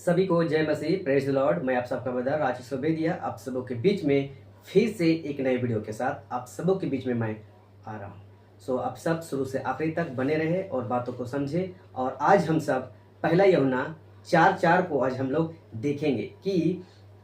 सभी को जय मसीह, प्रेज द लॉर्ड। मैं आप सबका ब्रदर आशीष सोबेदिया आप सबों के बीच में फिर से एक नए वीडियो के साथ आप सबों के बीच में मैं आ रहा हूँ। आप सब शुरू से आखिरी तक बने रहे और बातों को समझे। और आज हम सब पहला यूहन्ना 4:4 को आज हम लोग देखेंगे कि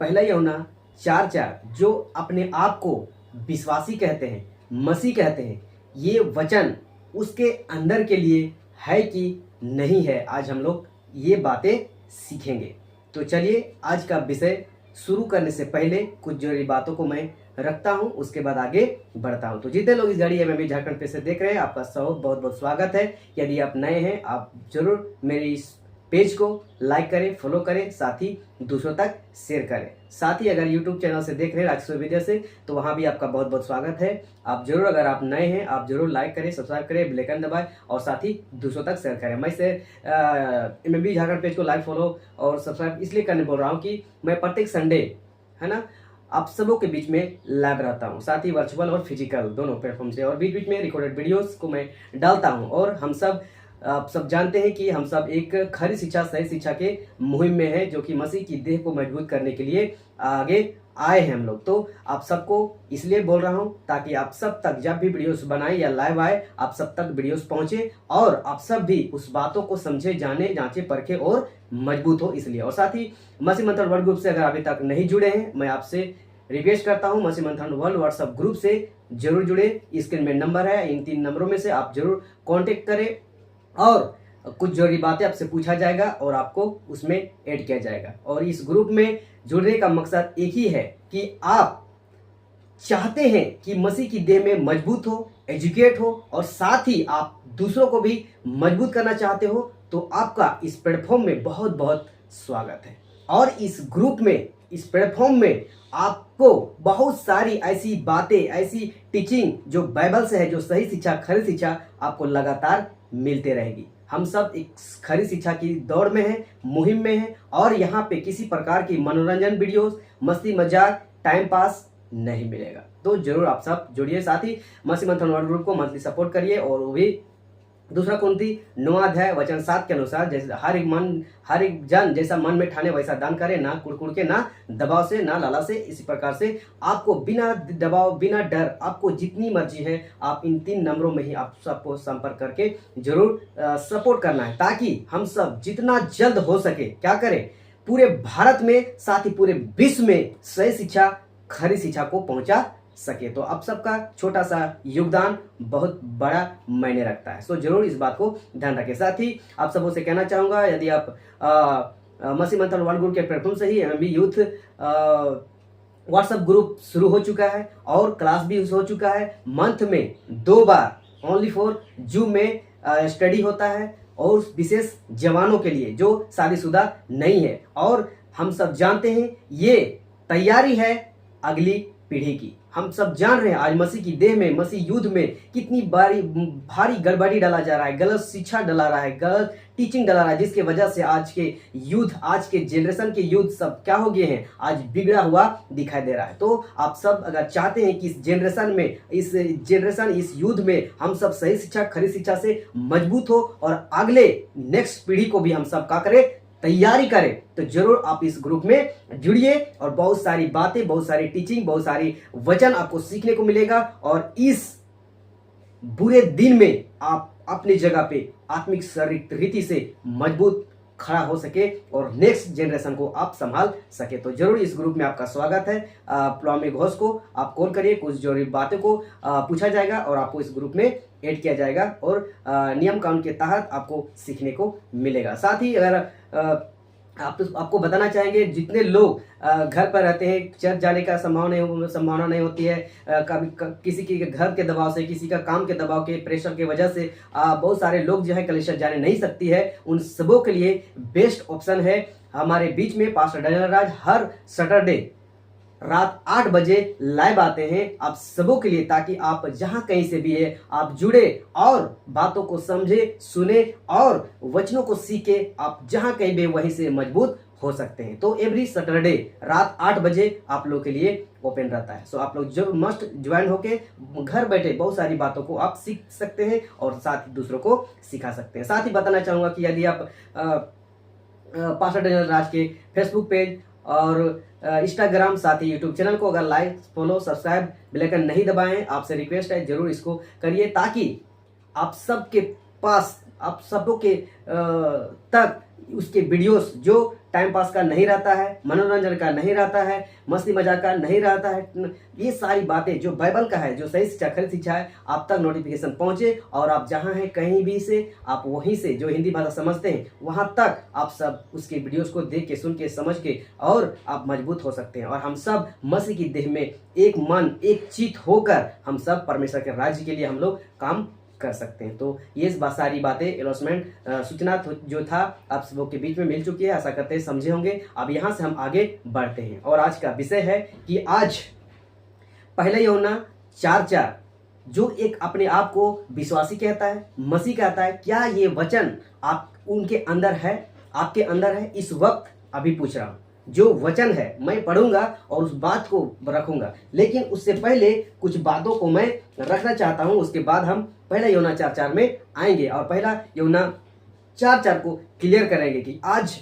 पहला यूहन्ना 4:4 जो अपने आप को विश्वासी कहते हैं, मसीह कहते हैं, ये वचन उसके अंदर के लिए है कि नहीं है, आज हम लोग ये बातें सीखेंगे। तो चलिए आज का विषय शुरू करने से पहले कुछ जरूरी बातों को मैं रखता हूं, उसके बाद आगे बढ़ता हूं। तो जितने लोग इस घड़ी एमएमबी झारखंड पे से देख रहे हैं, आपका सब बहुत बहुत स्वागत है। यदि आप नए हैं, आप जरूर मेरे इस पेज को लाइक करें, फॉलो करें, साथ ही दूसरों तक शेयर करें। साथ ही अगर यूट्यूब चैनल से देख रहे हैं राजस्व विद्या से, तो वहां भी आपका बहुत बहुत स्वागत है। आप जरूर, अगर आप नए हैं, आप जरूर लाइक करें, सब्सक्राइब करें, बेल आइकन दबाएं और साथ ही दूसरों तक शेयर करें। मैं से एमएमबी झारखंड पेज को लाइक, फॉलो और सब्सक्राइब इसलिए करने बोल रहा हूँ कि मैं प्रत्येक संडे है ना आप सबों के बीच में लाइव रहता हूँ, साथ ही वर्चुअल और फिजिकल दोनों प्लेटफॉर्म से, और बीच बीच में रिकॉर्डेड वीडियोस को मैं डालता हूँ। और हम सब आप सब जानते हैं कि हम सब एक खरी शिक्षा, सही शिक्षा के मुहिम में है, जो कि मसीह की देह को मजबूत करने के लिए आगे आए हैं हम लोग। तो आप सबको इसलिए बोल रहा हूं ताकि आप सब तक जब भी वीडियोस बनाए या लाइव आए, आप सब तक वीडियोस पहुंचे और आप सब भी उस बातों को समझे, जाने, जांचे, परखे और मजबूत हो इसलिए। और साथ ही मसीह मंथन वर्ल्ड ग्रुप से अगर अभी तक नहीं जुड़े हैं, मैं आपसे रिक्वेस्ट करता हूं, मसीह मंथन वर्ल्ड व्हाट्सएप ग्रुप से जरूर जुड़े। स्क्रीन में नंबर है, इन 3 नंबरों में से आप जरूर कॉन्टेक्ट करें और कुछ जरूरी बातें आपसे पूछा जाएगा और आपको उसमें ऐड किया जाएगा। और इस ग्रुप में जुड़ने का मकसद एक ही है कि आप चाहते हैं कि मसीह की देह में मजबूत हो, एजुकेट हो, और साथ ही आप दूसरों को भी मजबूत करना चाहते हो, तो आपका इस प्लेटफॉर्म में बहुत बहुत स्वागत है। और इस ग्रुप में, इस प्लेटफॉर्म में आपको बहुत सारी ऐसी बातें, ऐसी टीचिंग जो बाइबल से है, जो सही शिक्षा, खरी शिक्षा आपको लगातार मिलते रहेगी। हम सब एक खरी शिक्षा की दौड़ में हैं, मुहिम में हैं, और यहाँ पे किसी प्रकार की मनोरंजन वीडियोस, मस्ती मजाक, टाइम पास नहीं मिलेगा। तो जरूर आप सब जुड़िए। साथ ही मसीह मंथन वर्ल्ड ग्रुप को मंथली सपोर्ट करिए। और वो भी दूसरा कुंती 9 अध्याय वचन 7 के अनुसार, जैसे हर एक जन जैसा मन में ठाने वैसा दान करे, ना कुड़कुड़ के, ना दबाव से, ना लाला से। इसी प्रकार से आपको बिना दबाव, बिना डर, आपको जितनी मर्जी है, आप इन 3 नंबरों में ही आप सबको संपर्क करके जरूर सपोर्ट करना है, ताकि हम सब जितना जल्द हो सके क्या करें, पूरे भारत में, साथ ही पूरे विश्व में सही शिक्षा, खरी शिक्षा को पहुंचा सके। तो आप सबका छोटा सा योगदान बहुत बड़ा मायने रखता है। जरूर इस बात को ध्यान रखें। साथ ही आप सबों से कहना चाहूंगा, यदि आप मसीह मंथन वर्ल्ड ग्रुप के प्लेटफॉर्म से ही एमएमबी यूथ व्हाट्सएप ग्रुप शुरू हो चुका है और क्लास भी हो चुका है। मंथ में 2 बार ओनली फॉर जूम में स्टडी होता है, और विशेष जवानों के लिए जो शादीशुदा नहीं है। और हम सब जानते हैं ये तैयारी है अगली पीढ़ी की। हम सब जान रहे हैं आज मसीह की देह में, मसीह युद्ध में कितनी भारी गड़बड़ी डाला जा रहा है, गलत शिक्षा डाला रहा है, गलत टीचिंग डाला रहा है, जिसके वजह से आज के युद्ध, आज के जनरेशन के युद्ध सब क्या हो गए हैं, आज बिगड़ा हुआ दिखाई दे रहा है। तो आप सब अगर चाहते हैं कि इस जनरेशन, इस युद्ध में हम सब सही शिक्षा, खरी शिक्षा से मजबूत हो और अगले नेक्स्ट पीढ़ी को भी हम सब क्या करें, तैयारी करें, तो जरूर आप इस ग्रुप में जुड़िए। और बहुत सारी बातें, बहुत सारी टीचिंग, बहुत सारी वचन आपको सीखने को मिलेगा। और इस बुरे दिन में आप अपनी जगह पे आत्मिक शारीरिक रीति से मजबूत खड़ा हो सके और नेक्स्ट जनरेशन को आप संभाल सके। तो जरूर इस ग्रुप में आपका स्वागत है। प्लामे घोष को आप कॉल करिए, कुछ जरूरी बातों को पूछा जाएगा और आपको इस ग्रुप में ऐड किया जाएगा, और नियम कानून के तहत आपको सीखने को मिलेगा। साथ ही अगर आपको बताना चाहेंगे, जितने लोग घर पर रहते हैं, चर्च जाने का संभावना नहीं होती है, कभी किसी के घर के दबाव से, किसी का काम के दबाव के प्रेशर की वजह से बहुत सारे लोग जो है कलीसिया जाने नहीं सकती है, उन सबों के लिए बेस्ट ऑप्शन है हमारे बीच में पास्टर डैनियल राज हर सैटरडे रात 8 बजे लाइव आते हैं आप सबों के लिए, ताकि आप जहां कहीं से भी है आप जुड़े और बातों को समझे, सुने और वचनों को सीखे। आप जहां कहीं भी वहीं से मजबूत हो सकते हैं। तो एवरी सैटरडे रात 8 बजे आप लोग के लिए ओपन रहता है। आप लोग जरूर मस्ट ज्वाइन होके घर बैठे बहुत सारी बातों को आप सीख सकते हैं और साथ ही दूसरों को सिखा सकते हैं। साथ ही बताना चाहूंगा कि यदि आप पास्टर डेनियल राज के फेसबुक पेज और इंस्टाग्राम, साथ ही यूट्यूब चैनल को अगर like, follow, subscribe, bell icon नहीं दबाएं, आपसे रिक्वेस्ट है जरूर इसको करिए, ताकि आप सबके पास, आप सबों के तक उसके वीडियोस जो टाइम पास का नहीं रहता है, मनोरंजन का नहीं रहता है, मस्ती मजाक का नहीं रहता है, ये सारी बातें जो बाइबल का है, जो सही शिक्षा, खरी शिक्षा है, आप तक नोटिफिकेशन पहुंचे और आप जहां हैं कहीं भी से, आप वहीं से जो हिंदी भाषा समझते हैं वहां तक आप सब उसके वीडियोस को देख के, सुन के, समझ के और आप मजबूत हो सकते हैं। और हम सब मसीह की देह में एक मन, एक चित होकर हम सब परमेश्वर के राज्य के लिए हम लोग काम कर सकते हैं। तो ये सारी बातें, एनाउंसमेंट, सूचना जो था आप सबों के बीच में मिल चुकी है, आशा करते हैं समझे होंगे। अब यहाँ से हम आगे बढ़ते हैं और आज का विषय है कि आज पहले यूहन्ना 4:4 जो एक अपने आप को विश्वासी कहता है, मसीह कहता है, क्या ये वचन आप उनके अंदर है, आपके अंदर है? इस वक्त अभी पूछ रहा हूं। जो वचन है मैं पढ़ूंगा और उस बात को रखूंगा, लेकिन उससे पहले कुछ बातों को मैं रखना चाहता हूं। उसके बाद हम पहला यूहन्ना 4:4 में आएंगे और पहला यूहन्ना 4:4 को क्लियर करेंगे कि आज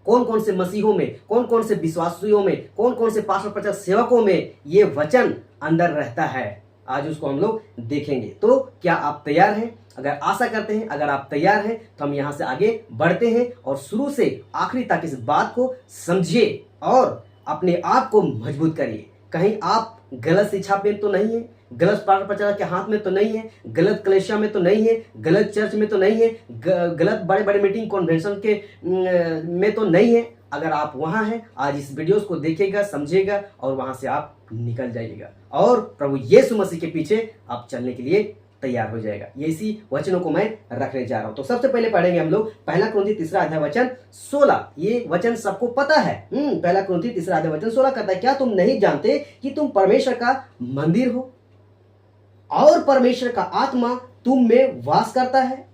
कौन कौन से मसीहों में, कौन कौन से विश्वासियों में, कौन कौन से पास्टर, प्रचारक, सेवकों में ये वचन अंदर रहता है। आज उसको हम लोग देखेंगे। तो क्या आप तैयार हैं? अगर आशा करते हैं, अगर आप तैयार हैं तो हम यहां से आगे बढ़ते हैं और शुरू से आखिरी तक इस बात को समझिए और अपने आप को मजबूत करिए। कहीं आप गलत शिक्षा में तो नहीं है, गलत पास्टर प्रचारक के हाथ में तो नहीं है, गलत कलीसिया में तो नहीं है, गलत चर्च में तो नहीं है, गलत बड़े बड़े मीटिंग कॉन्वेंशन के में तो नहीं है। अगर आप वहां हैं, आज इस वीडियोस को देखिएगा, समझिएगा और वहां से आप निकल जाइएगा और प्रभु यीशु मसीह के पीछे आप चलने के लिए तैयार हो जाएगा। ये इसी वचनों को मैं रखने जा रहा हूं। तो सबसे पहले पढ़ेंगे हम लोग पहला कुरिन्थी 3 वचन 16। ये वचन सबको पता है। पहला कुरिन्थी 3 वचन 16 कहता है, क्या तुम नहीं जानते कि तुम परमेश्वर का मंदिर हो और परमेश्वर का आत्मा तुम में वास करता है?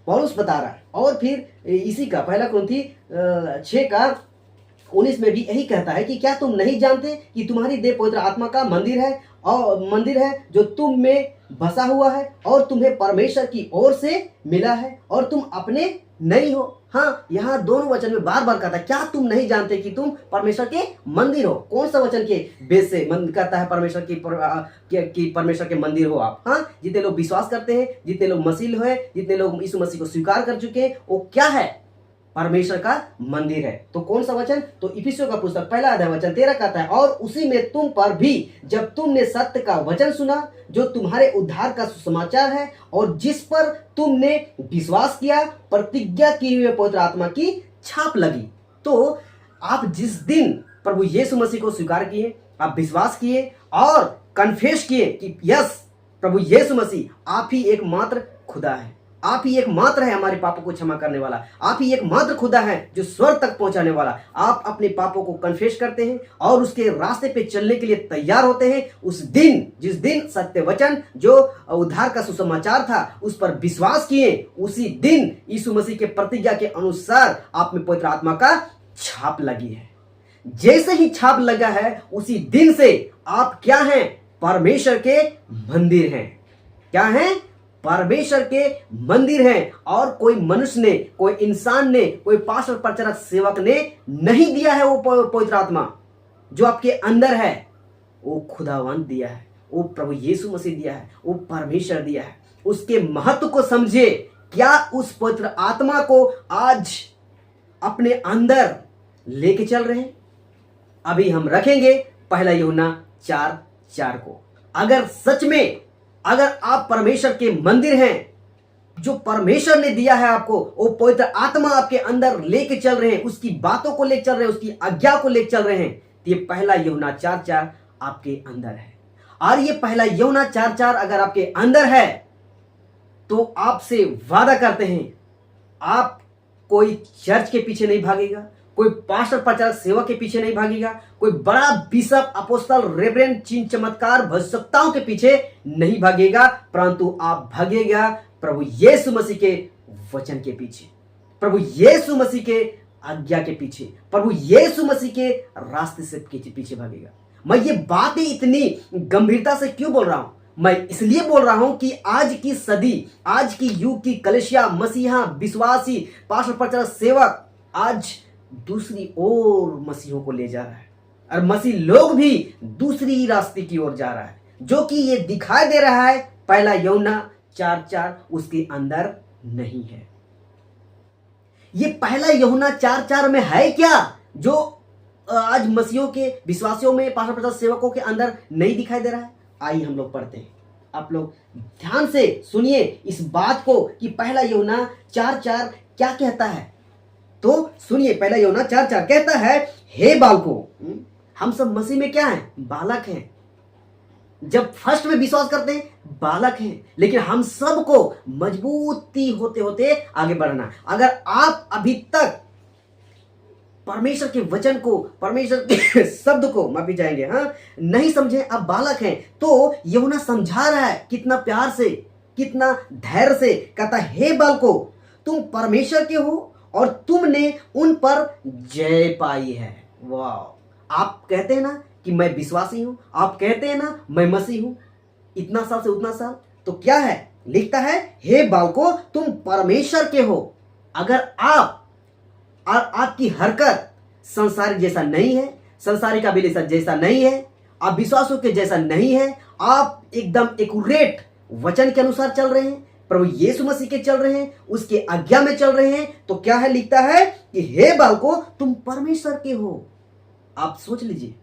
पौलुस बता रहा है। और फिर इसी का पहला कुरिन्थी 6:19 में भी यही कहता है कि क्या तुम नहीं जानते कि तुम्हारी देह पवित्र आत्मा का मंदिर है और मंदिर है जो तुम में बसा हुआ है और तुम्हें परमेश्वर की ओर से मिला है और तुम अपने नहीं हो। हाँ, यहाँ दोनों वचन में बार बार कहता है, क्या तुम नहीं जानते कि तुम परमेश्वर के मंदिर हो? कौन सा वचन के बेस से कहता है परमेश्वर की परमेश्वर के मंदिर हो आप? हाँ, जितने लोग विश्वास करते हैं, जितने लोग मसीह है, जितने लोग यीशु मसीह को स्वीकार कर चुके हैं, वो क्या है? परमेश्वर का मंदिर है। तो कौन सा वचन? तो इफिसियों का पुस्तक 1 वचन 13 कहता है, और उसी में तुम पर भी जब तुमने सत्य का वचन सुना जो तुम्हारे उद्धार का सुसमाचार है और जिस पर तुमने विश्वास किया, प्रतिज्ञा की हुई पवित्र आत्मा की छाप लगी। तो आप जिस दिन प्रभु यीशु मसीह को स्वीकार किए, आप विश्वास किए और कन्फेस किए कि यस, प्रभु यीशु मसीह आप ही एकमात्र खुदा है, आप ही एकमात्र है हमारे पापों को क्षमा करने वाला, आप ही एकमात्र खुदा है जो स्वर्ग तक पहुंचाने वाला। आप अपने पापों को कन्फेस करते हैं और उसके रास्ते पे चलने के लिए तैयार होते हैं। उस दिन, जिस दिन सत्य वचन जो उद्धार का सुसमाचार था उस पर विश्वास किए, उसी दिन यीशु मसीह के प्रतिज्ञा के अनुसार आप में पवित्र आत्मा का छाप लगी है। जैसे ही छाप लगा है उसी दिन से आप क्या हैं? परमेश्वर के मंदिर हैं। क्या हैं? परमेश्वर के मंदिर हैं। और कोई मनुष्य ने, कोई इंसान ने, कोई पास्टर, प्रचारक, सेवक ने नहीं दिया है वो पवित्र आत्मा जो आपके अंदर है। वो खुदावन दिया है, वो प्रभु यीशु मसीह दिया है, वो परमेश्वर दिया है। उसके महत्व को समझिए। क्या उस पवित्र आत्मा को आज अपने अंदर लेके चल रहे हैं? अभी हम रखेंगे पहला यूहन्ना 4:4 को। अगर सच में अगर आप परमेश्वर के मंदिर हैं, जो परमेश्वर ने दिया है आपको, वो पवित्र आत्मा आपके अंदर लेके चल रहे हैं, उसकी बातों को लेके चल रहे हैं, उसकी आज्ञा को लेके चल रहे हैं, तो ये पहला यूहन्ना 4:4 आपके अंदर है। और ये पहला यूहन्ना 4:4 अगर आपके अंदर है तो आपसे वादा करते हैं, आप कोई चर्च के पीछे नहीं भागेगा, कोई पास्टर, प्रचारक, सेवक के पीछे नहीं भागेगा, कोई बड़ा बिशप, अपोस्तल, रेवरेंड, चिन्ह, चमत्कार, भविष्यवक्ताओं के पीछे नहीं भागेगा, परंतु आप भागेगा प्रभु यीशु मसीह के वचन के पीछे, प्रभु यीशु मसीह के आज्ञा के पीछे, प्रभु यीशु मसीह के रास्ते से पीछे भागेगा। मैं ये बातें इतनी गंभीरता से क्यों बोल रहा हूं? मैं इसलिए बोल रहा हूं कि आज की सदी, आज की युग की कलीसिया, मसीहा, विश्वासी, पास्टर, प्रचारक, सेवक आज दूसरी ओर मसीहों को ले जा रहा है और मसीह लोग भी दूसरी रास्ते की ओर जा रहा है, जो कि ये दिखाई दे रहा है पहला यूहन्ना 4:4 उसके अंदर नहीं है। ये पहला यूहन्ना 4:4 में है क्या जो आज मसीहों के विश्वासियों में, पास्टर, प्रचारक, सेवकों के अंदर नहीं दिखाई दे रहा है? आइए हम लोग पढ़ते हैं। आप लोग ध्यान से सुनिए इस बात को कि पहला यूहन्ना 4:4 क्या कहता है। तो सुनिए, पहला यूहन्ना 4:4 कहता है, हे बालकों, हम सब मसीह में क्या हैं? बालक हैं। जब फर्स्ट में विश्वास करते हैं बालक हैं, लेकिन हम सबको मजबूती होते होते आगे बढ़ना। अगर आप अभी तक परमेश्वर के वचन को, परमेश्वर के शब्द को, माफी जाएंगे, हाँ, नहीं समझे, आप बालक हैं, तो यूहन्ना समझा रहा है कितना प्यार से, कितना धैर्य से, कहता है, हे बालकों, तुम परमेश्वर के हो और तुमने उन पर जय पाई है। वाह! आप कहते हैं ना कि मैं विश्वासी हूं, आप कहते हैं ना मैं मसीह हूं, इतना साल से उतना साल, तो क्या है? लिखता है, हे बालकों, तुम परमेश्वर के हो अगर आप और आपकी हरकत संसारी जैसा नहीं है, संसारी का अभिलाषा जैसा नहीं है, आप विश्वासों के जैसा नहीं है, आप एकदम एक्यूरेट वचन के अनुसार चल रहे हैं, प्रभु यीशु मसीह के चल रहे हैं, उसके आज्ञा में चल रहे हैं, तो क्या है? लिखता है कि हे बालकों, तुम परमेश्वर के हो। आप सोच लीजिए,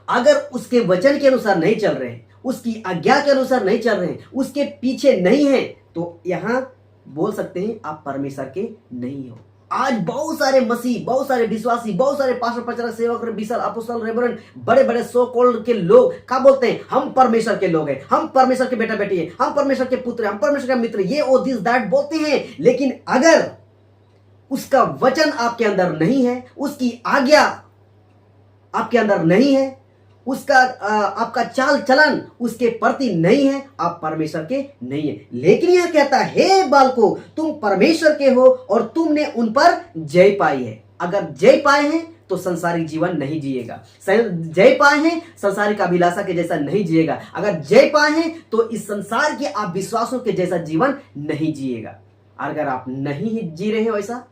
अगर उसके वचन के अनुसार नहीं चल रहे हैं, उसकी आज्ञा के अनुसार नहीं चल रहे हैं, उसके पीछे नहीं है, तो यहां बोल सकते हैं आप परमेश्वर के नहीं हो। आज बहुत सारे मसीह, बहुत सारे विश्वासी, बहुत सारे पास्टर, प्रचारक, सेवक, बिशप, अपोस्तल, रेवरेंड, बड़े बड़े सो कॉल्ड के लोग क्या बोलते हैं? हम परमेश्वर के लोग हैं, हम परमेश्वर के बेटा बेटी हैं, हम परमेश्वर के पुत्र हैं, हम परमेश्वर के मित्र, ये ओ दिस दैट बोलते हैं। लेकिन अगर उसका वचन आपके अंदर नहीं है, उसकी आज्ञा आपके अंदर नहीं है, उसका आपका चाल चलन उसके प्रति नहीं है, आप परमेश्वर के नहीं है। लेकिन यह कहता है, हे बालकों, तुम परमेश्वर के हो और तुमने उन पर जय पाई है। अगर जय पाए हैं तो संसारिक जीवन नहीं जिएगा, जय पाए हैं संसारिक अभिलाषा के जैसा नहीं जिएगा, अगर जय पाए हैं तो इस संसार के आप विश्वासों के जैसा जीवन नहीं जिएगा। अगर आप नहीं जी रहे हो ऐसा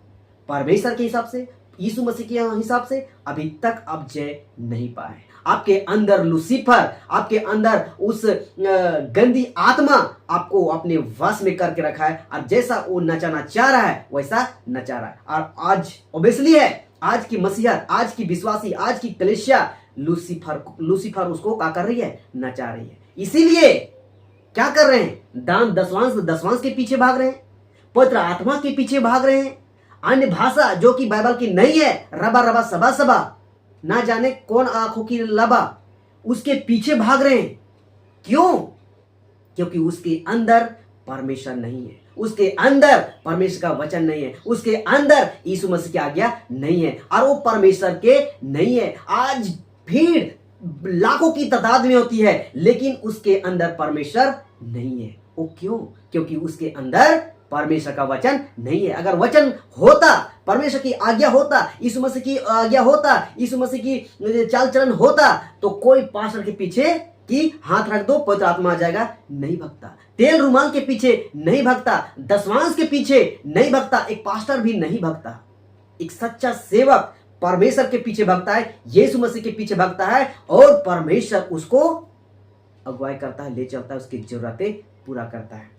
परमेश्वर के हिसाब से, यीशु मसीह के हिसाब से, अभी तक आप जय नहीं पाए। आपके अंदर लूसीफर, आपके अंदर उस गंदी आत्मा आपको अपने वश में करके रखा है और जैसा वो नचाना चाह रहा है वैसा नचा रहा है। और आज ऑब्वियसली है, आज की मसीहत, आज की विश्वासी, आज की कलीसिया लूसीफर उसको क्या कर रही है? नचा रही है। इसीलिए क्या कर रहे हैं? दान दसवांश के पीछे भाग रहे हैं, पवित्र आत्मा के पीछे भाग रहे हैं, अन्य भाषा जो कि बाइबल की नहीं है, रबा रबा सबा सबा, ना जाने कौन आंखों की लबा, उसके पीछे भाग रहे हैं। क्यों? क्योंकि उसके अंदर परमेश्वर नहीं है, उसके अंदर परमेश्वर का वचन नहीं है, उसके अंदर यीशु मसीह की आज्ञा नहीं है और वो परमेश्वर के नहीं है। आज भीड़ लाखों की तादाद में होती है, लेकिन उसके अंदर परमेश्वर नहीं है। वो क्यों? क्योंकि उसके अंदर परमेश्वर का वचन नहीं है। अगर वचन होता, परमेश्वर की आज्ञा होता, यीशु मसीह की आज्ञा होता, यीशु मसीह की चाल चलन होता, तो कोई पास्टर के पीछे कि हाथ रख दो पवित्र आत्मा आ जाएगा नहीं भगता, तेल रुमाल के पीछे नहीं भगता, दसवांश के पीछे नहीं भगता, एक पास्टर भी नहीं भगता। एक सच्चा सेवक परमेश्वर के पीछे भगता है, यीशु मसीह के पीछे भगता है और परमेश्वर उसको अगुवाई करता है, ले चलता है, उसकी जरूरतें पूरा करता है।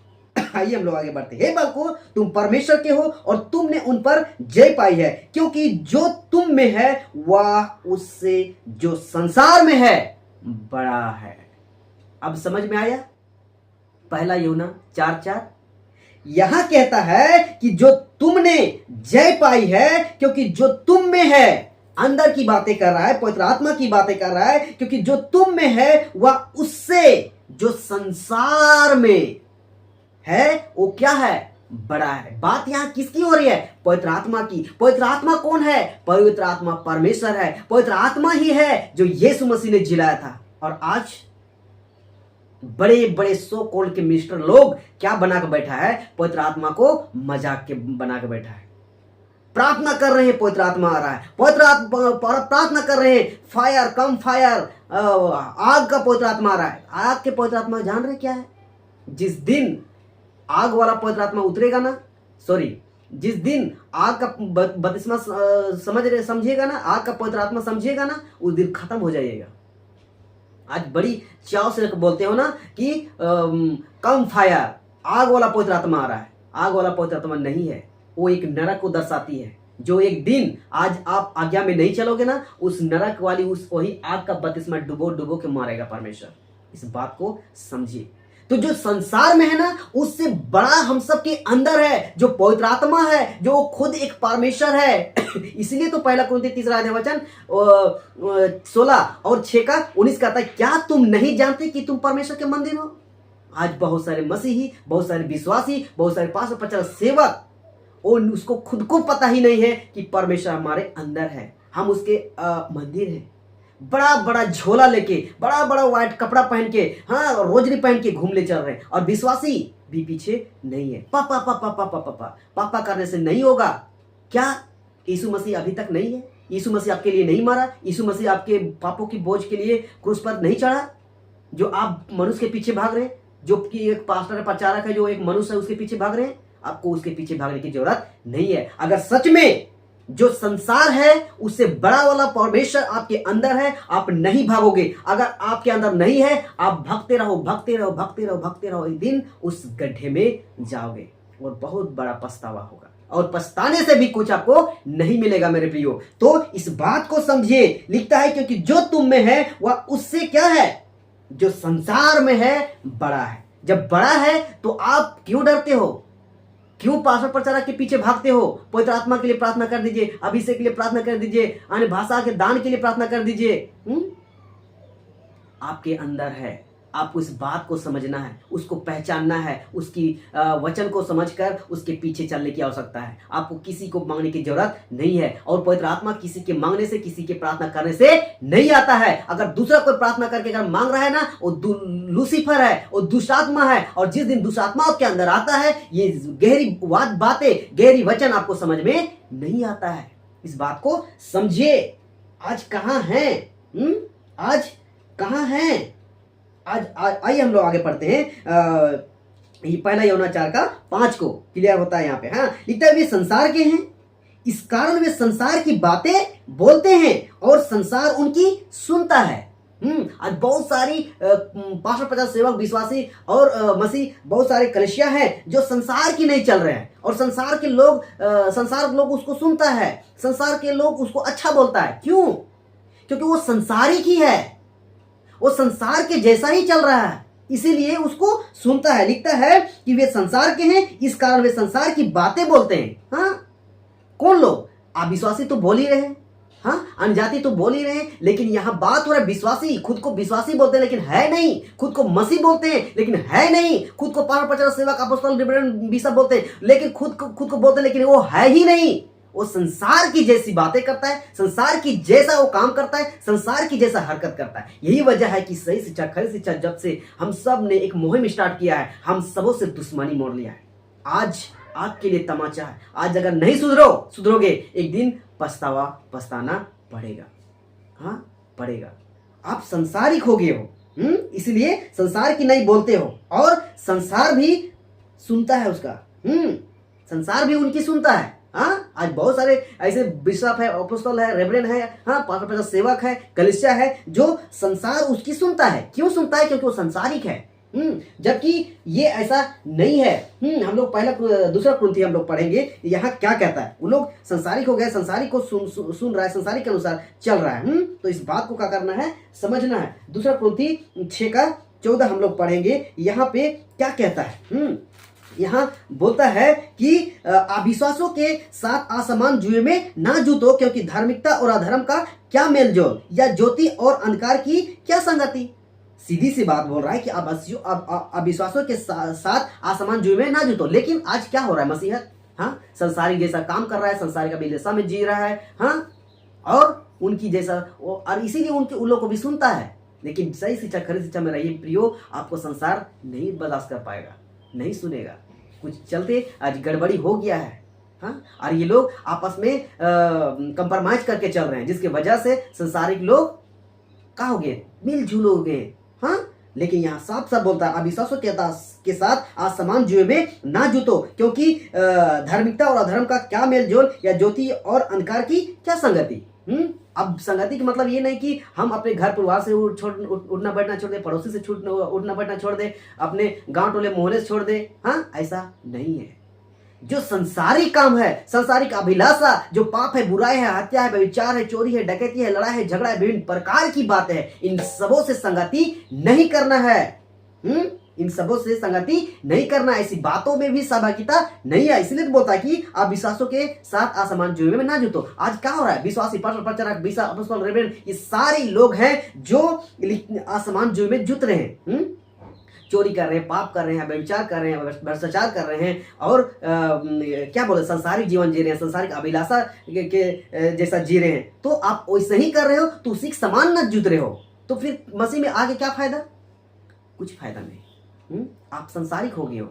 आइए हम लोग आगे बढ़ते हैं। हे बालकों, तुम परमेश्वर के हो और तुमने उन पर जय पाई है, क्योंकि जो तुम में है वह उससे जो संसार में है बड़ा है। अब समझ में आया? पहला यूहन्ना 4:4 यहां कहता है कि जो तुमने जय पाई है, क्योंकि जो तुम में है, अंदर की बातें कर रहा है, पवित्र आत्मा की बातें कर रहा है, क्योंकि जो तुम में है वह उससे जो संसार में है वो क्या है? बड़ा है। बात यहां किसकी हो रही है? पवित्र आत्मा की। पवित्र आत्मा कौन है? पवित्र आत्मा परमेश्वर है। पवित्र आत्मा ही है जो यीशु मसीह ने जिलाया था। और आज बड़े बड़े सो कॉल्ड के मिनिस्टर लोग क्या बना के बैठा है? पवित्र आत्मा को मजाक के बना के बैठा है। प्रार्थना कर रहे हैं, पवित्र आत्मा आ रहा है। प्रार्थना कर रहे हैं, फायर कम फायर, आग का पवित्र आत्मा आ रहा है। आग के पवित्र आत्मा जान रहे क्या है? जिस दिन आग वाला पवित्र आत्मा उतरेगा ना, जिस दिन आग का बपतिस्मा समझिएगा ना, आग का पवित्र आत्मा समझिएगा ना, उस दिन खत्म हो जाइएगा। आज बड़ी चाव से बोलते हो ना कि कम फायर, आग वाला पवित्र आत्मा आ रहा है। आग वाला पवित्र आत्मा नहीं है, वो एक नरक को दर्शाती है, जो एक दिन आज आप आज्ञा में नहीं चलोगे ना, उस नरक वाली उस वही आग का बपतिस्मा डुबो डुबो के मारेगा परमेश्वर। इस बात को समझिए। तो जो संसार में है ना, उससे बड़ा हम सब के अंदर है जो पवित्र आत्मा है, जो खुद एक परमेश्वर है। इसलिए तो पहला कुरिन्थी 3 वचन 16 और 6 का 19 कहता है, क्या तुम नहीं जानते कि तुम परमेश्वर के मंदिर हो? आज बहुत सारे मसीही, बहुत सारे विश्वासी, बहुत सारे पास्टर प्रचारक सेवक, और उसको खुद को पता ही नहीं है कि परमेश्वर हमारे अंदर है, हम उसके मंदिर हैं। बड़ा बड़ा झोला लेके, बड़ा बड़ा व्हाइट कपड़ा पहन के, हाँ रोजरी पहन के घूम ले चल रहे हैं, और विश्वासी भी पीछे नहीं है। पापा पापा पापा पापा पापा करने से नहीं होगा। क्या यीशु मसीह अभी तक नहीं है? यीशु मसीह आपके लिए नहीं मरा? यीशु मसीह आपके पापों की बोझ के लिए क्रूस पर नहीं चढ़ा? जो आप मनुष्य के पीछे भाग रहे हैं, जो कि एक पास्टर प्रचारक है, जो एक मनुष्य है, उसके पीछे भाग रहे हैं, आपको उसके पीछे भागने की जरूरत नहीं है। अगर सच में जो संसार है उससे बड़ा वाला परमेश्वर आपके अंदर है, आप नहीं भागोगे। अगर आपके अंदर नहीं है, आप भागते रहो भागते रहो भागते रहो भागते रहो, एक दिन उस गड्ढे में जाओगे और बहुत बड़ा पछतावा होगा, और पछताने से भी कुछ आपको नहीं मिलेगा मेरे प्रियो। तो इस बात को समझिए। लिखता है, क्योंकि जो तुम में है वह उससे क्या है? जो संसार में है बड़ा है। जब बड़ा है तो आप क्यों डरते हो? क्यों पास्टर प्रचारक के पीछे भागते हो? पवित्र आत्मा के लिए प्रार्थना कर दीजिए, अभिषेक के लिए प्रार्थना कर दीजिए, अन्य भाषा के दान के लिए प्रार्थना कर दीजिए। आपके अंदर है, आपको इस बात को समझना है, उसको पहचानना है, उसकी वचन को समझकर उसके पीछे चलने की आवश्यकता है। आपको किसी को मांगने की जरूरत नहीं है, और पवित्र आत्मा किसी के मांगने से, किसी के प्रार्थना करने से नहीं आता है। अगर दूसरा कोई प्रार्थना करके अगर मांग रहा है ना, वो लूसीफर है, वो दुष्टात्मा है, और जिस दिन दुष्टात्मा आपके अंदर आता है, ये गहरी बातें, गहरी वचन आपको समझ में नहीं आता है। इस बात को समझिए। आज कहां है? आज कहां है? आज आइए हम लोग आगे पढ़ते हैं। ये पहला यूहन्ना 4:5 को क्लियर होता है यहाँ पे। हाँ, लिखता है, वे संसार के हैं, इस कारण वे संसार की बातें बोलते हैं और संसार उनकी सुनता है। आज बहुत सारी पास्टर प्रचारक सेवक विश्वासी और मसीह, बहुत सारे कलीसिया हैं जो संसार की नहीं चल रहे हैं, और संसार के लोग उसको सुनता है, संसार के लोग उसको अच्छा बोलता है। क्यों? क्योंकि वो संसारी की है, वो संसार के जैसा ही चल रहा है, इसीलिए उसको सुनता है। लिखता है कि वे संसार के हैं, इस कारण वे संसार की बातें बोलते हैं। हाँ, कौन लोग? आप विश्वासी तो बोल ही रहे हैं, हाँ, अनजाति तो बोल ही रहे हैं, लेकिन यहां बात हो रहा है विश्वासी। खुद को विश्वासी बोलते हैं लेकिन है नहीं, खुद को मसीह बोलते हैं लेकिन है नहीं, खुद को पास्टर प्रचारक सेवक अपोस्तल रेवरेंड बिशप बोलते हैं, लेकिन खुद को बोलते हैं, लेकिन वो है ही नहीं। वो संसार की जैसी बातें करता है, संसार की जैसा वो काम करता है, संसार की जैसा हरकत करता है। यही वजह है कि सही शिक्षा, खरी शिक्षा जब से हम सब ने एक मुहिम स्टार्ट किया है, हम सबों से दुश्मनी मोड़ लिया है। आज आपके लिए तमाचा है। आज अगर नहीं सुधरोगे, एक दिन पछताना पड़ेगा। हाँ, पड़ेगा। आप संसारिक हो गए हो, इसलिए संसार की नहीं बोलते हो, और संसार भी सुनता है उसका। संसार भी उनकी सुनता है। हाँ, आज बहुत सारे ऐसे बिशप है, अपोस्तल है, रेवरेंड है, हाँ, पास्टर प्रचारक सेवक है, कलीसिया है, जो संसार उसकी सुनता है। क्यों सुनता है? क्योंकि वो संसारिक है। जबकि ये ऐसा नहीं है। हम लोग दूसरा कुरिन्थी हम लोग पढ़ेंगे, यहाँ क्या कहता है। वो लोग संसारिक हो गए, संसारिक को सुन रहा है, संसारिक के अनुसार चल रहा है। तो इस बात को क्या करना है? समझना है। दूसरा कुरिन्थी 6:14 हम लोग पढ़ेंगे। यहाँ पे क्या कहता है? यहाँ बोलता है कि अविश्वासों के साथ असमान जुए में ना जूतो, क्योंकि धार्मिकता और अधर्म का क्या मेलजोल, या ज्योति और अंधकार की क्या संगति। सीधी सी बात बोल रहा है कि अविश्वासों के साथ असमान जुए में ना जूतो। लेकिन आज क्या हो रहा है? मसीहत, हाँ, संसारी जैसा काम कर रहा है, संसारी का अभिलाषा में जी रहा है, हाँ, और उनकी जैसा, और इसीलिए उन लोगों को भी सुनता है। लेकिन सही शिक्षा, खरी शिक्षा में रहिए प्रियो, आपको संसार नहीं बर्दाश्त कर पाएगा, नहीं सुनेगा। कुछ चलते आज गड़बड़ी हो गया है, हाँ, और ये लोग आपस में कंप्रोमाइज करके चल रहे हैं, जिसकी वजह से संसारिक लोग क्या हो गए, मिलजुल हो गए। हाँ, लेकिन यहाँ साफ साफ बोलता है अविश्वासों के साथ असमान जुए में ना जुटो, क्योंकि धार्मिकता और अधर्म का क्या मेल जोल, या ज्योति और अंधकार की क्या संगति। अब संगति का मतलब ये नहीं कि हम अपने घर परिवार से उठना बैठना छोड़ दे, पड़ोसी से उठना बैठना छोड़ दे, अपने गांव टोले मोहल्ले से छोड़ दे। हाँ, ऐसा नहीं है। जो संसारिक काम है, संसारिक अभिलाषा, जो पाप है, बुराई है, हत्या है, व्यभिचार है, चोरी है, डकैती है, लड़ाई है, झगड़ा है, विभिन्न प्रकार की बातें है, इन सबों से संगति नहीं करना है। इन सबों से संगति नहीं करना, ऐसी बातों में भी सहभागिता नहीं है। इसलिए तो बोलता है कि आप विश्वासों के साथ असमान जुए में ना जुटो। आज क्या हो रहा है, विश्वासी, प्रचारक, रेवरेंड, ये सारे लोग हैं जो असमान जुए में जुट रहे हैं। चोरी कर रहे हैं, पाप कर रहे हैं, व्यभिचार कर रहे हैं, भ्रष्टाचार कर रहे हैं, और क्या बोले, संसारिक जीवन जी रहे हैं, संसारिक अभिलाषा के जैसा जी रहे हैं। तो आप वैसे ही कर रहे हो तो उसी के समान न जुट रहे हो, तो फिर मसीह में आगे क्या फायदा? कुछ फायदा नहीं। आप संसारिक हो गए हो।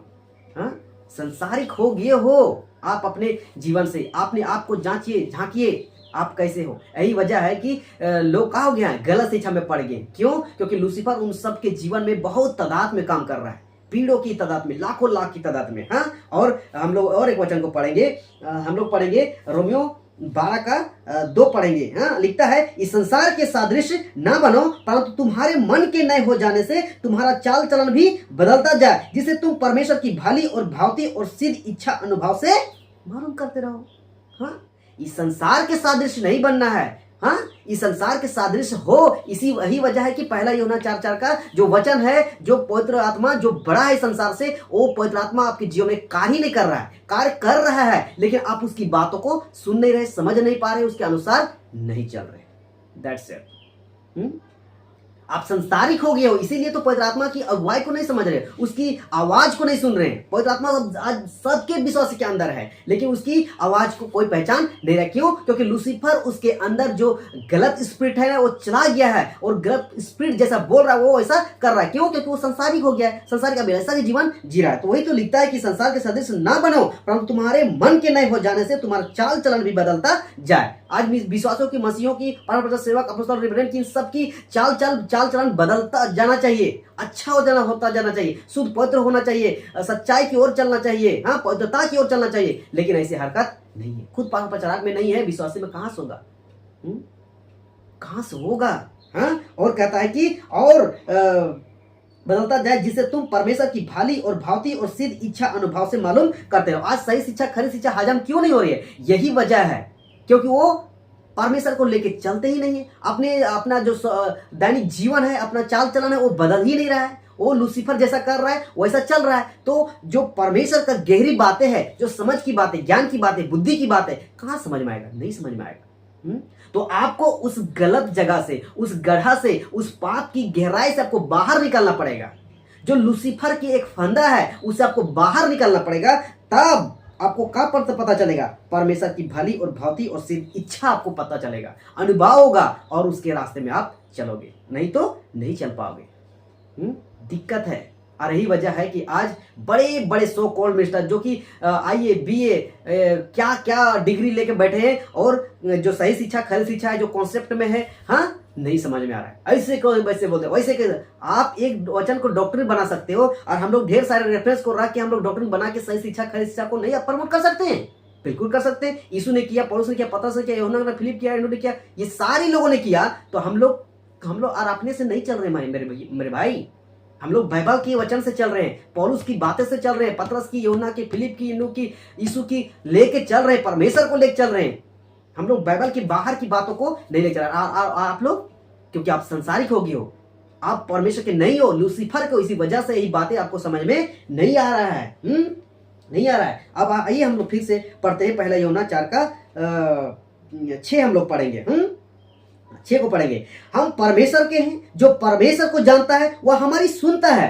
हाँ, संसारिक हो गए हो आप अपने जीवन से। आपने आपको जांचिए, झांकिए, आप कैसे हो। यही वजह है कि लोग कहा हो गया है, गलत शिक्षा में पड़ गए। क्यों? क्योंकि लूसीफर उन सब के जीवन में बहुत तादाद में काम कर रहा है, पीड़ों की तादाद में, लाखों लाख की तादाद में। हाँ, और हम लोग और एक वचन को पढ़ेंगे, हम लोग पढ़ेंगे रोमियो 12 का 2 पढ़ेंगे। हाँ, लिखता है, इस संसार के सादृश्य ना बनो, परंतु तुम्हारे मन के नए हो जाने से तुम्हारा चाल चलन भी बदलता जाए, जिससे तुम परमेश्वर की भली और भावती और सिद्ध इच्छा अनुभव से मालूम करते रहो। हाँ, इस संसार के सादृश्य नहीं बनना है। हाँ, इस संसार के सादृश्य हो, इसी वही वजह है कि पहला यूहन्ना 4:4 का जो वचन है, जो पवित्र आत्मा जो बड़ा है संसार से, वो पवित्र आत्मा आपके जीवन में कार्य नहीं कर रहा है, कार्य कर रहा है, लेकिन आप उसकी बातों को सुन नहीं रहे, समझ नहीं पा रहे, उसके अनुसार नहीं चल रहे। That's it. आप संसारिक हो गए हो, इसीलिए तो पवित्र आत्मा की अगुवाई को नहीं समझ रहे, उसकी आवाज को नहीं सुन रहे। पवित्र आत्मा आज सबके विश्वास के अंदर है, लेकिन उसकी आवाज को कोई पहचान नहीं रहा। क्यों? क्योंकि लूसीफर उसके अंदर जो गलत स्पिरिट है वो चला गया है, और गलत स्पिरिट जैसा बोल रहा है वो ऐसा कर रहा है। क्यों? क्योंकि वो संसारिक हो गया है, संसारिक अभिलाषा के जीवन जी रहा है। तो वही तो लिखता है कि संसार के सदस्य ना बनो, परंतु तुम्हारे मन के नए हो जाने से तुम्हारा चाल चलन भी बदलता जाए। आज विश्वासों की, मसीहों की, परम सेवक, अपोस्तल, रेवरेंड की, सबकी चाल चलन बदलता जाना चाहिए, अच्छा होता जाना चाहिए, शुद्ध पवित्र होना चाहिए, सच्चाई की ओर चलना चाहिए, हाँ, पवित्रता की ओर चलना चाहिए। लेकिन ऐसी हरकत नहीं है, खुद पाप प्रचारक में नहीं है, विश्वासी में कहां से होगा? कहां से होगा? हाँ, और कहता है कि और बदलता जाए, जिससे तुम परमेश्वर की भाली और भावती और सिद्ध इच्छा अनुभव से मालूम करते हो। आज सही शिक्षा, खरी शिक्षा हजम क्यों नहीं हो रही है? यही वजह है, क्योंकि वो परमेश्वर को लेके चलते ही नहीं है। अपना जो दैनिक जीवन है, अपना चाल चलन है, वो बदल ही नहीं रहा है। वो लूसीफर जैसा कर रहा है, वैसा चल रहा है। तो जो परमेश्वर का गहरी बातें हैं, जो समझ की बातें, ज्ञान की बातें, बुद्धि की बातें, कहां समझ में आएगा? नहीं समझ में आएगा। तो आपको उस गलत जगह से, उस गड्ढा से, उस पाप की गहराई से आपको बाहर निकलना पड़ेगा। जो लूसीफर की एक फंदा है, उससे आपको बाहर निकलना पड़ेगा, तब आपको क्या पता चलेगा? परमेश्वर की भली और भावती और सिद्ध इच्छा आपको पता चलेगा, अनुभव होगा, और उसके रास्ते में आप चलोगे, नहीं तो नहीं चल पाओगे। दिक्कत है। और यही वजह है कि आज बड़े बड़े सो कॉल्ड मिनिस्टर जो कि IAA BA क्या क्या डिग्री लेके बैठे हैं, और जो सही शिक्षा, खरी शिक्षा है, जो कॉन्सेप्ट में है, हाँ, नहीं समझ में आ रहा है। ऐसे को वैसे बोलते हैं, वैसे के आप एक वचन को डॉक्ट्रिन बना सकते हो, और हम लोग ढेर सारे रेफरेंस को रख के हम लोग डॉक्ट्रिन बना के सही शिक्षा, खरी शिक्षा को नहीं आप प्रमोट कर सकते हैं। बिल्कुल कर सकते हैं। यीशु ने किया, पौलुस ने किया, पतरस ने किया, यूहन्ना ने, फिलिप किया, इन्होंने किया, ये सारे लोगों ने किया। तो हम लोग और अपने से नहीं चल रहे मेरे भाई। हम लोग बाइबल के वचन से चल रहे हैं, पौलुस की बातें से चल रहे हैं, पतरस की, यूहन्ना की, फिलिप की, इन्हों की, यीशु की लेके चल रहे हैं, परमेश्वर को लेके चल रहे हैं। हम लोग बाइबल की बाहर की बातों को नहीं ले चल रहे। आप लोग, क्योंकि आप संसारिक हो गए हो, आप परमेश्वर के नहीं हो, लूसीफर को। इसी वजह से यही बातें आपको समझ में नहीं आ रहा है। नहीं आ रहा है। अब आइए हम लोग फिर से पढ़ते हैं, पहला यूहन्ना 4 का 6 हम लोग पढ़ेंगे। 6 को पढ़ेंगे। हम परमेश्वर के हैं, जो परमेश्वर को जानता है वह हमारी सुनता है।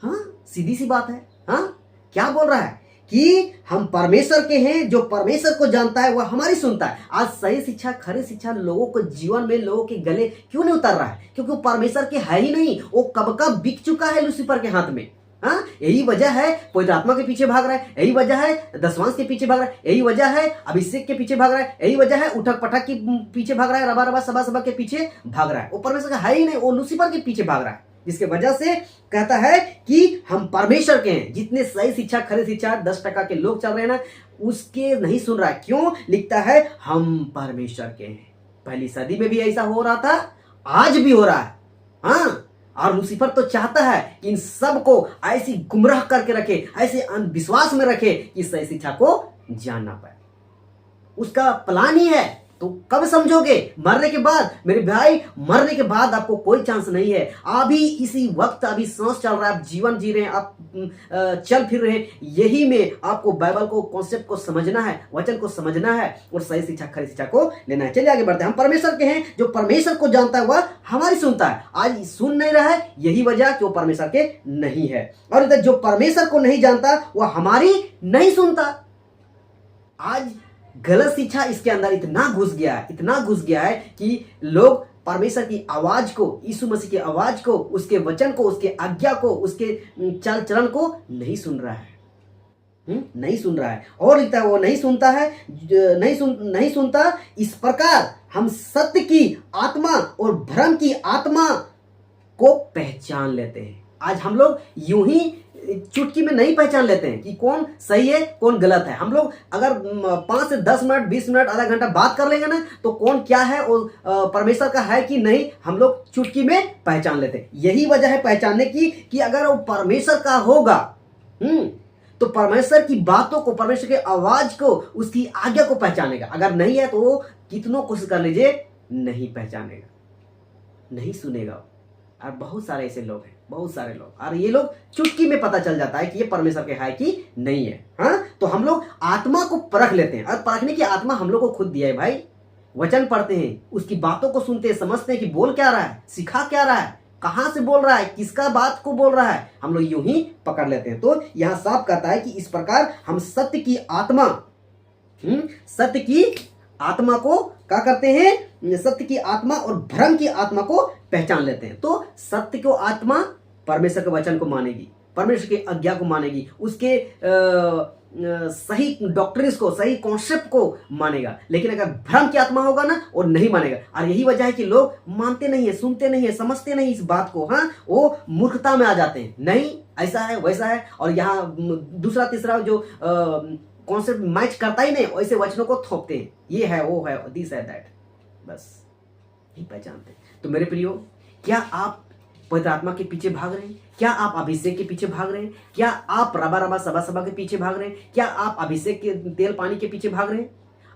हाँ, सीधी सी बात है। हाँ, क्या बोल रहा है कि हम परमेश्वर के हैं, जो परमेश्वर को जानता है वह हमारी सुनता है। आज सही शिक्षा, खरी शिक्षा लोगों को जीवन में, लोगों के गले क्यों नहीं उतर रहा है? क्योंकि वो परमेश्वर के है ही नहीं। वो कब का बिक चुका है लूसीफर के हाथ में। हाँ, यही वजह है पवित्र आत्मा के पीछे भाग रहा है, यही वजह है दशवांश के पीछे भाग रहा है, यही वजह है अभिषेक के पीछे भाग रहा है, यही वजह है उठक पटक के पीछे भाग रहा है, रबा रबा सबा सबा के पीछे भाग रहा है। वो परमेश्वर का है ही नहीं, वो लूसीफर के पीछे भाग रहा है, जिसके वजह से कहता है कि हम परमेश्वर के हैं। जितने सही शिक्षा खरी शिक्षा 10% के लोग चल रहे हैं ना, उसके नहीं सुन रहा है। क्यों? लिखता है हम परमेश्वर के हैं। पहली सदी में भी ऐसा हो रहा था, आज भी हो रहा है। हाँ, और लूसीफर तो चाहता है कि इन सब को ऐसी गुमराह करके रखे, ऐसे अंधविश्वास में रखे कि सही शिक्षा को जान ना पाए। उसका प्लान ही है। तो कब समझोगे? मरने के बाद। मेरे भाई, मरने के बाद आपको कोई चांस नहीं है। अभी इसी वक्त अभी सांस चल रहा है, आप जीवन जी रहे हैं, आप चल फिर रहे हैं, यही में आपको बाइबल को, कॉन्सेप्ट को समझना है, वचन को समझना है और सही शिक्षा खरी शिक्षा को लेना है। चलिए आगे बढ़ते हैं। हम परमेश्वर के हैं। जो परमेश्वर को जानता है वह हमारी सुनता है। आज सुन नहीं रहा है, यही वजह कि वो परमेश्वर के नहीं है। और इधर जो परमेश्वर को नहीं जानता वह हमारी नहीं सुनता। आज गलत शिक्षा इसके अंदर इतना घुस गया है कि लोग परमेश्वर की आवाज को, यीशु मसीह की आवाज को, उसके वचन को, उसके आज्ञा को, उसके चाल चलन को नहीं सुन रहा है। नहीं सुन रहा है। और लिखता है वो नहीं सुनता है, नहीं सुनता। इस प्रकार हम सत्य की आत्मा और भ्रम की आत्मा को पहचान लेते हैं। आज हम लोग यूं ही चुटकी में नहीं पहचान लेते हैं कि कौन सही है कौन गलत है। हम लोग अगर 5 से 10 मिनट 20 मिनट आधा घंटा बात कर लेंगे ना, तो कौन क्या है और परमेश्वर का है कि नहीं, हम लोग चुटकी में पहचान लेते हैं। यही वजह है पहचानने की कि अगर वो परमेश्वर का होगा तो परमेश्वर की बातों को, परमेश्वर की आवाज को, उसकी आज्ञा को पहचानेगा। अगर नहीं है तो वो कितनों कोशिश कर लीजिए, नहीं पहचानेगा, नहीं सुनेगा। और बहुत सारे ऐसे लोग हैं, बहुत सारे लोग, और ये लोग चुटकी में पता चल जाता है कि ये परमेश्वर के है कि नहीं है। हाँ, तो हम लोग आत्मा को परख लेते हैं, और परखने की आत्मा हम लोग को खुद दिया है भाई। वचन पढ़ते हैं, उसकी बातों को सुनते हैं, समझते हैं कि बोल क्या रहा है, सिखा क्या रहा है, कहां से बोल रहा है, किसका बात को बोल रहा है, हम लोग यूं ही पकड़ लेते हैं। तो यहां साफ कहता है कि इस प्रकार हम सत्य की आत्मा को क्या करते हैं, सत्य की आत्मा और भ्रम की आत्मा को पहचान लेते हैं। तो सत्य को आत्मा परमेश्वर के वचन को मानेगी, परमेश्वर की आज्ञा को मानेगी, उसके सही डॉक्ट्रिन्स को, सही कॉन्सेप्ट को मानेगा। लेकिन अगर भ्रम की आत्मा होगा ना, वो नहीं मानेगा। और यही वजह है कि लोग मानते नहीं है, सुनते नहीं है, समझते नहीं इस बात को। हाँ, वो मूर्खता में आ जाते हैं, नहीं ऐसा है वैसा है, और यहाँ दूसरा तीसरा जो कॉन्सेप्ट मैच करता ही नहीं, वैसे वचनों को थोपते हैं, ये है वो है, दिस है दैट, बस नहीं पहचानते। तो मेरे प्रियो, क्या आप पवित्र आत्मा के पीछे भाग रहे हैं? क्या आप अभिषेक के पीछे भाग रहे हैं? क्या आप रबा रबा सबा सबा के पीछे भाग रहे हैं? क्या आप अभिषेक के तेल पानी के पीछे भाग रहे हैं?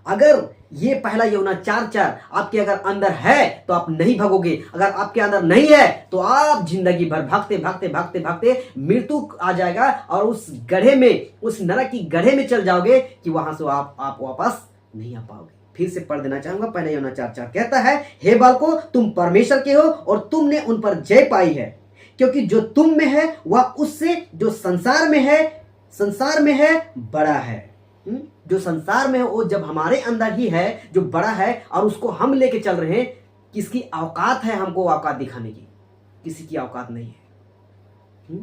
अगर ये पहला यूहन्ना 4:4 आपके अगर अंदर है तो आप नहीं भागोगे। अगर आपके अंदर नहीं है तो आप जिंदगी भर भागते भागते भागते भागते मृत्यु आ जाएगा, और उस गड्ढे में, उस नरक की गड्ढे में चल जाओगे कि वहां से आप वापस नहीं आ पाओगे। फिर से पढ़ देना चाहूंगा, पहला यूहन्ना 4:4 कहता है, हे बालकों, तुम परमेश्वर के हो और तुमने उन पर जय पाई है, क्योंकि जो तुम में है वह उससे जो संसार में है बड़ा है। जो संसार में है वो जब हमारे अंदर ही है, जो बड़ा है, और उसको हम लेके चल रहे हैं। किसकी औकात है हमको औकात दिखाने की? किसी की औकात नहीं है।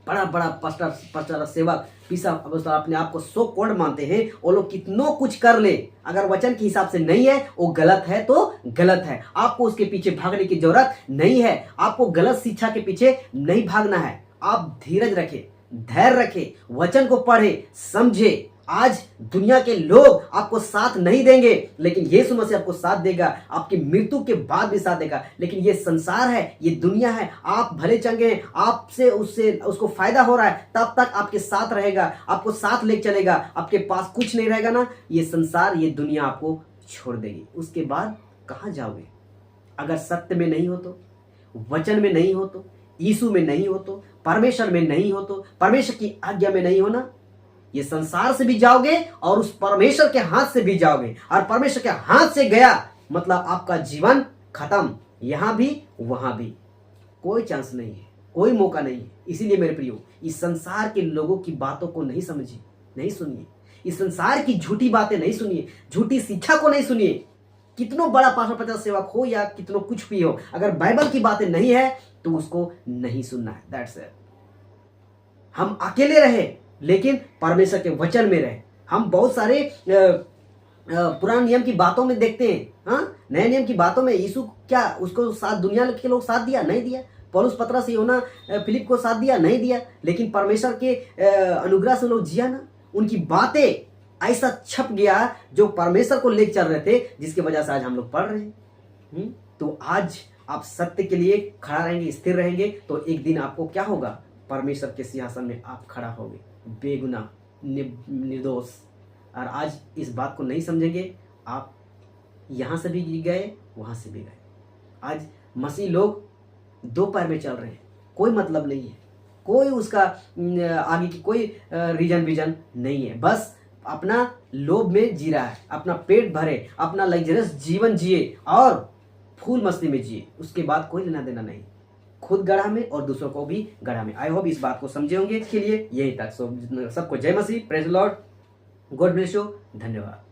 बड़ा बड़ा पास्टर सेवक पिसा अपने आप को सो कॉल्ड मानते हैं, वो लोग कितनों कुछ कर ले, अगर वचन के हिसाब से नहीं है, वो गलत है तो गलत है। आपको उसके पीछे भागने की जरूरत नहीं है। आपको गलत शिक्षा के पीछे नहीं भागना है। आप धीरज रखे, धैर्य रखे, वचन को पढ़े, समझे। आज दुनिया के लोग आपको साथ नहीं देंगे, लेकिन यीशु मसीह आपको साथ देगा, आपकी मृत्यु के बाद भी साथ देगा। लेकिन ये संसार है, ये दुनिया है, आप भले चंगे हैं, आपसे उसको फायदा हो रहा है, तब तक आपके साथ रहेगा, आपको साथ ले चलेगा। आपके पास कुछ नहीं रहेगा ना, ये संसार, ये दुनिया आपको छोड़ देगी। उसके बाद कहाँ जाओगे? अगर सत्य में नहीं हो तो, वचन में नहीं हो तो, यीशु में नहीं हो तो, परमेश्वर में नहीं हो तो, परमेश्वर की आज्ञा में नहीं हो ना, ये संसार से भी जाओगे और उस परमेश्वर के हाथ से भी जाओगे। और परमेश्वर के हाथ से गया मतलब आपका जीवन खत्म, यहां भी वहां भी। कोई चांस नहीं है, कोई मौका नहीं है। इसीलिए मेरे प्रियो, इस संसार के लोगों की बातों को नहीं समझिए, नहीं सुनिए। इस संसार की झूठी बातें नहीं सुनिए, झूठी शिक्षा को नहीं सुनिए। कितनो बड़ा पास्टर 50 सेवक हो या कितनो कुछ भी हो, अगर बाइबल की बातें नहीं है तो उसको नहीं सुनना है। That's it. हम अकेले रहे लेकिन परमेश्वर के वचन में रहे। हम बहुत सारे पुराने नियम की बातों में देखते हैं, हाँ, नए नियम की बातों में यीशु क्या उसको साथ दुनिया के लोग साथ दिया? नहीं दिया। पौलुस पतरस यूहन्ना फिलिप को साथ दिया? नहीं दिया। लेकिन परमेश्वर के अनुग्रह से लोग जिया ना, उनकी बातें ऐसा छप गया जो परमेश्वर को लेकर चल रहे थे, जिसकी वजह से आज हम लोग पढ़ रहे हैं। तो आज आप सत्य के लिए खड़ा रहेंगे, स्थिर रहेंगे, तो एक दिन आपको क्या होगा? परमेश्वर के सिंहासन में आप खड़ा होगे, बेगुनाह, निर्दोष। और आज इस बात को नहीं समझेंगे, आप यहाँ से भी गए, वहाँ से भी गए। आज मसीह लोग दो पैर में चल रहे हैं, कोई मतलब नहीं है, कोई उसका आगे की कोई रीजन विजन नहीं है, बस अपना लोभ में जी रहा है, अपना पेट भरे, अपना लग्जरियस जीवन जिए और फूल मस्ती में जिए, उसके बाद कोई लेना देना नहीं, खुद गढ़ा में और दूसरों को भी गढ़ा में। आई होप इस बात को समझे होंगे। इसके लिए यही तक। सबको जय मसीह, praise lord, god bless you, धन्यवाद।